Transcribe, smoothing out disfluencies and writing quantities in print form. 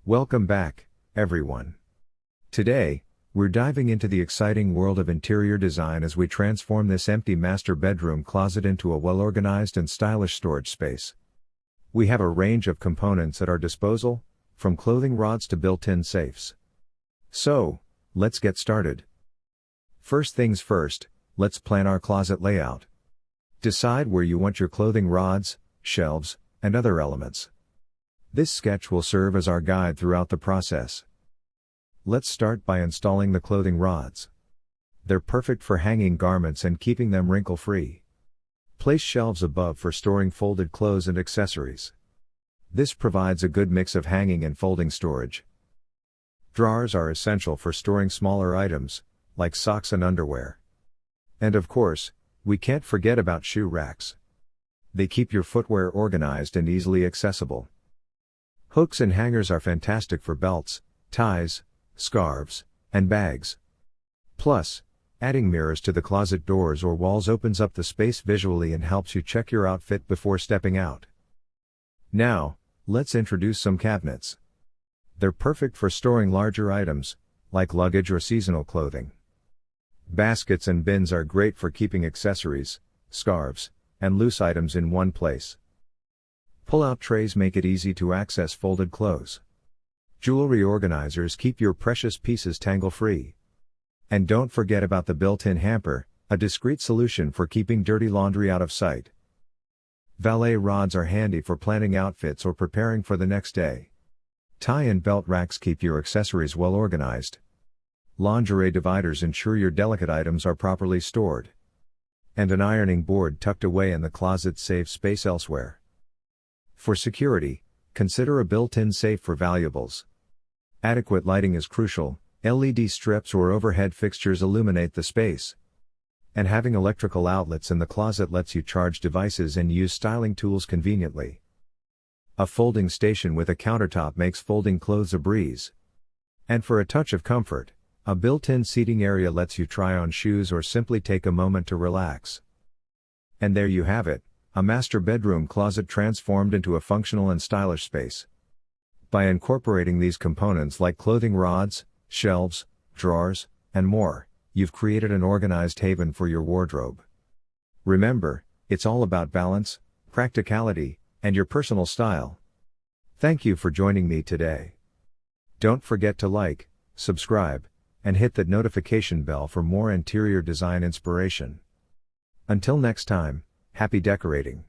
Welcome back, everyone. Today, we're diving into the exciting world of interior design as we transform this empty master bedroom closet into a well-organized and stylish storage space. We have a range of components at our disposal, from clothing rods to built-in safes. So, let's get started. First things first, let's plan our closet layout. Decide where you want your clothing rods, shelves, and other elements. This sketch will serve as our guide throughout the process. Let's start by installing the clothing rods. They're perfect for hanging garments and keeping them wrinkle-free. Place shelves above for storing folded clothes and accessories. This provides a good mix of hanging and folding storage. Drawers are essential for storing smaller items, like socks and underwear. And of course, we can't forget about shoe racks. They keep your footwear organized and easily accessible. Hooks and hangers are fantastic for belts, ties, scarves, and bags. Plus, adding mirrors to the closet doors or walls opens up the space visually and helps you check your outfit before stepping out. Now, let's introduce some cabinets. They're perfect for storing larger items, like luggage or seasonal clothing. Baskets and bins are great for keeping accessories, scarves, and loose items in one place. Pull-out trays make it easy to access folded clothes. Jewelry organizers keep your precious pieces tangle-free. And don't forget about the built-in hamper, a discreet solution for keeping dirty laundry out of sight. Valet rods are handy for planning outfits or preparing for the next day. Tie and belt racks keep your accessories well organized. Lingerie dividers ensure your delicate items are properly stored. And an ironing board tucked away in the closet saves space elsewhere. For security, consider a built-in safe for valuables. Adequate lighting is crucial. LED strips or overhead fixtures illuminate the space. And having electrical outlets in the closet lets you charge devices and use styling tools conveniently. A folding station with a countertop makes folding clothes a breeze. And for a touch of comfort, a built-in seating area lets you try on shoes or simply take a moment to relax. And there you have it, a master bedroom closet transformed into a functional and stylish space. By incorporating these components like clothing rods, shelves, drawers, and more, you've created an organized haven for your wardrobe. Remember, it's all about balance, practicality, and your personal style. Thank you for joining me today. Don't forget to like, subscribe, and hit that notification bell for more interior design inspiration. Until next time, happy decorating!